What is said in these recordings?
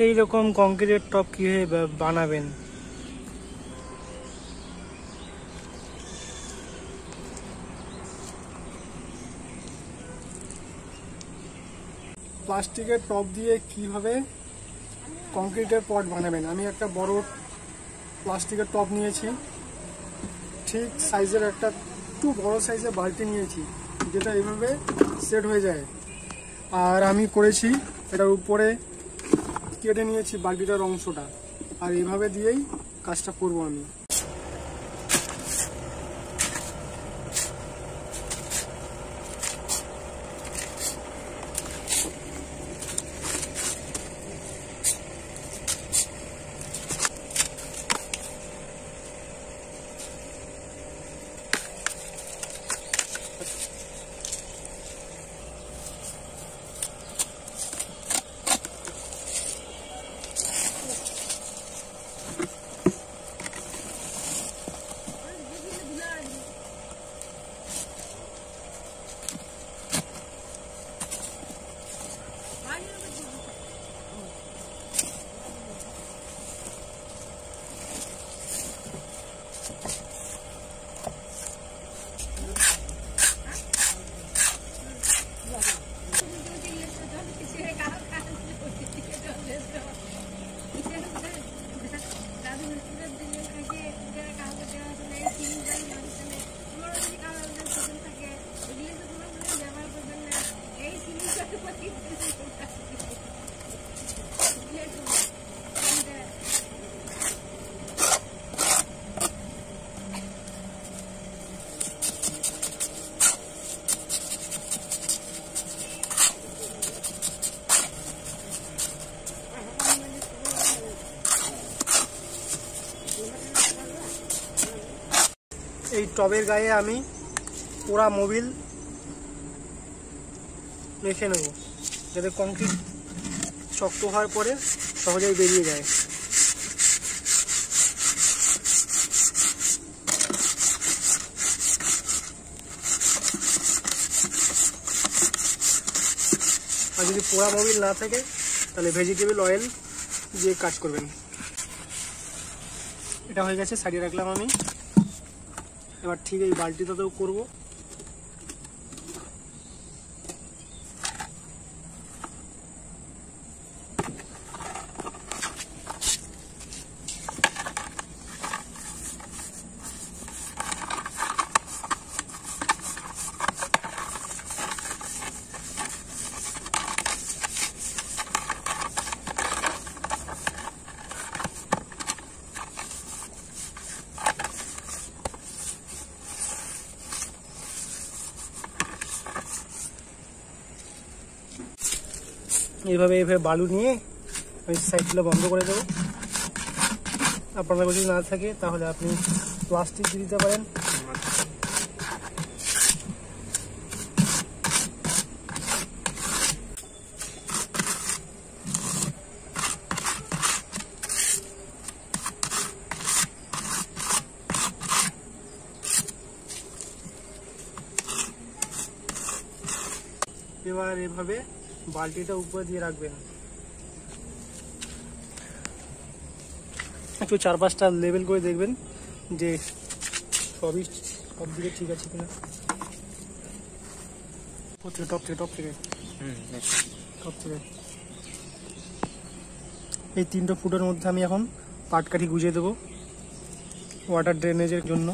এই রকম কংক্রিটের টব কিভাবে বানাবেন? প্লাস্টিকের টব দিয়ে কিভাবে কংক্রিটের পট বানাবেন। আমি একটা বড় প্লাস্টিকের টব নিয়েছি, ঠিক সাইজের একটা একটু বড় সাইজের বালতি নিয়েছি, যেটা এইভাবে সেট হয়ে যায়। আর আমি করেছি এটার উপরে কেটে নিয়েছি বালতিটার অংশটা, আর এইভাবে দিয়েই কাজটা করব আমি। এই টবের গায়ে আমি পোড়া মোবিল মেখে নেব, যাতে কংক্রিট শক্ত হওয়ার পরে সহজেই বেরিয়ে যায়। আর যদি পোড়া মোবিল না থাকে তাহলে ভেজিটেবল অয়েল দিয়ে কাজ করবেন। এটা হয়ে গেছে, সাইডে রাখলাম আমি। এবার ঠিক এই বালতিটাতেও করবো। এইভাবে বালু নিয়ে ওই সাইডগুলো বন্ধ করে দেবো। আপনার যদি না থাকে তাহলে আপনি প্লাস্টিক দিয়ে দিতে পারেন। এবার এভাবে বালতিটা উপরে দিয়ে রাখবেন। একটু 4-5টা লেবেল করে দেখবেন যে সব দিকে ঠিক আছে কিনা। টপ থেকে এই 3টা ফুটের মধ্যে আমি এখন পাটকাঠি গুঁজে দেবো ওয়াটার ড্রেনেজের জন্য।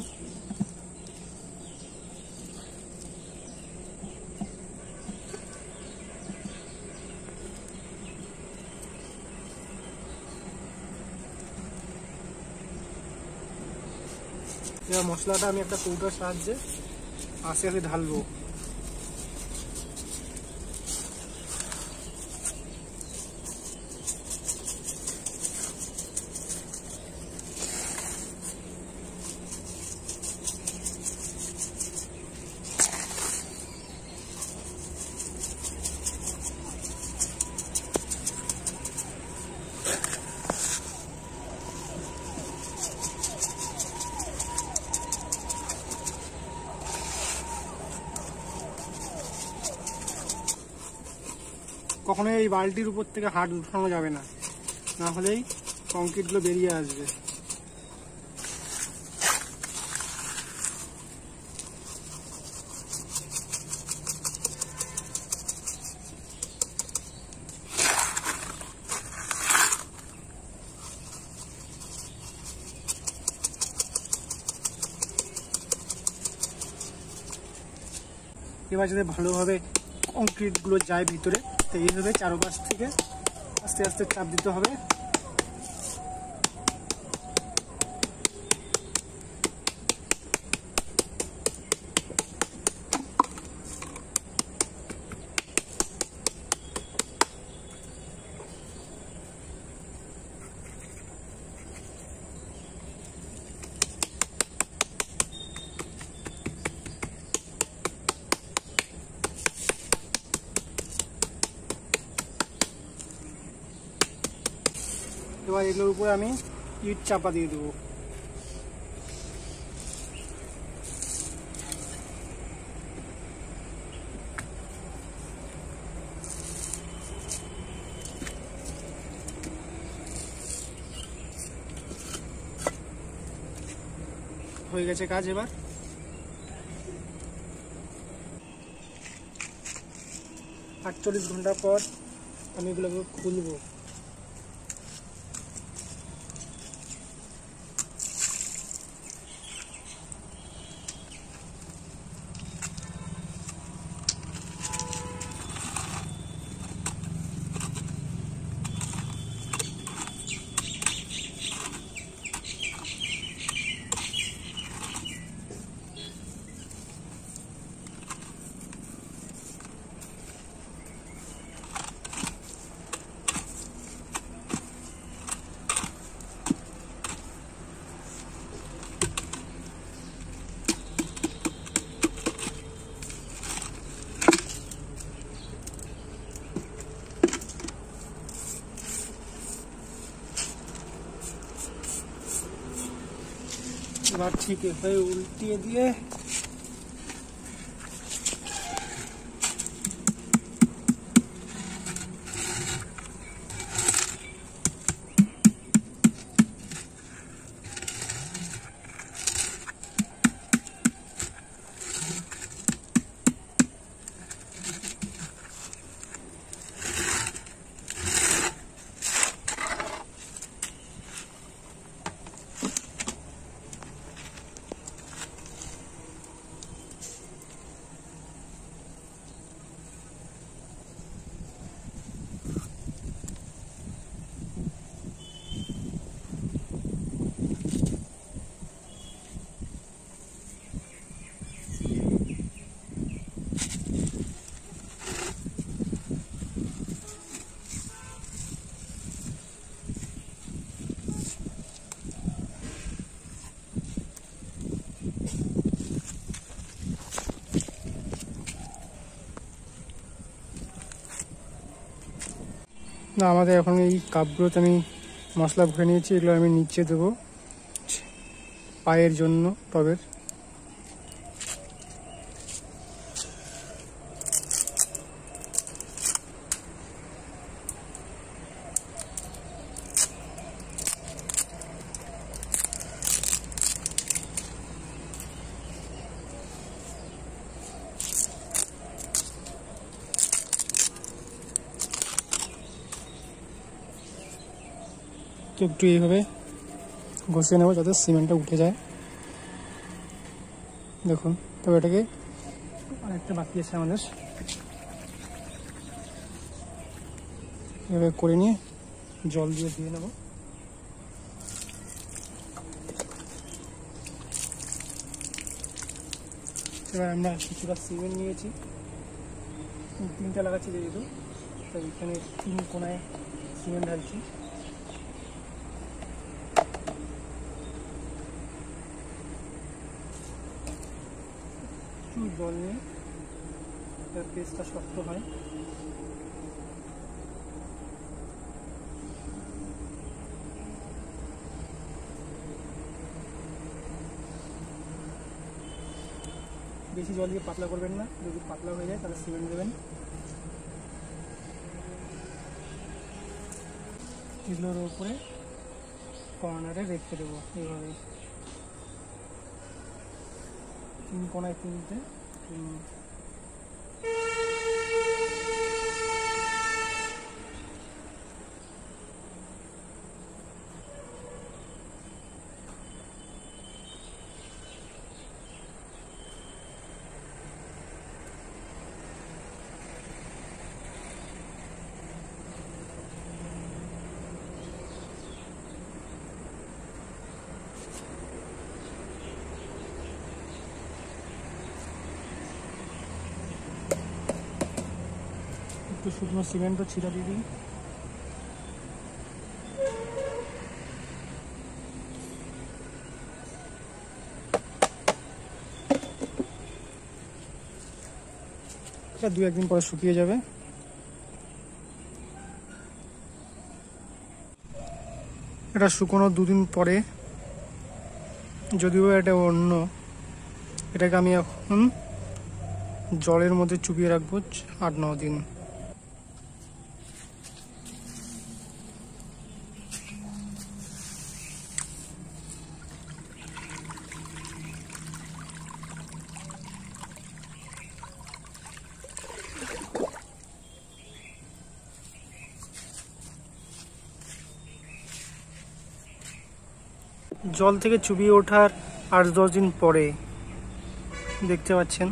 এবার মশলাটা আমি একটা কৌটার সাহায্যে আস্তে আস্তে ঢালবো। কখনো এই বালতির উপর থেকে হাত উঠানো যাবে না, না হলেই কংক্রিটগুলো বেরিয়ে আসবে। এবার যাতে ভালোভাবে কংক্রিটগুলো যায় ভিতরে, তো এইভাবে চারপাশ থেকে আস্তে আস্তে চাপ দিতে হবে। এবার এগুলোর উপরে আমি ইট চাপা দিয়ে দেবো। হয়ে গেছে কাজ। এবার 48 ঘন্টা পর আমি এগুলোকে খুলবো। এবার ঠিক হয়ে উল্টিয়ে দিয়ে না, আমাদের এখন এই কাপগুলোতে আমি মশলা ভরে নিয়েছি। এগুলো আমি নিচে দেবো পায়ের জন্য টবের। একটু এইভাবে ঘষে নেবো যাতে সিমেন্টটা উঠে যায়। দেখুন, তবে এটাকে আরেকটা বাকি আছে আমাদের, এভাবে করে নিয়ে জল দিয়ে ধুয়ে নেব। এবার আমরা কিছুটা সিমেন্ট নিয়েছি, 3টা লাগাচ্ছি যেহেতু, তাই এখানে 3 কোণায় সিমেন্ট ঢালছি। একটু জল নিয়ে এটার পেস্টটা শক্ত হয়। বেশি জল দিয়ে পাতলা করবেন না, যদি পাতলা হয়ে যায় তাহলে সিমেন্ট দেবেন। এগুলোর উপরে কর্নারে রেখে দেবো এইভাবে, 3 কোণায় 3টে। একটু শুকনো সিমেন্টও ছিটা দিয়ে দিই। এটা 2-1 দিন পরে শুকিয়ে যাবে। এটা শুকনো 2 দিন পরে, যদিও এটা অন্য, এটাকে আমি এখন জলের মধ্যে চুবিয়ে রাখবো 8-9 দিন। জল থেকে চুবিয়ে ওঠার 8-10 দিন পরে দেখতে পাচ্ছেন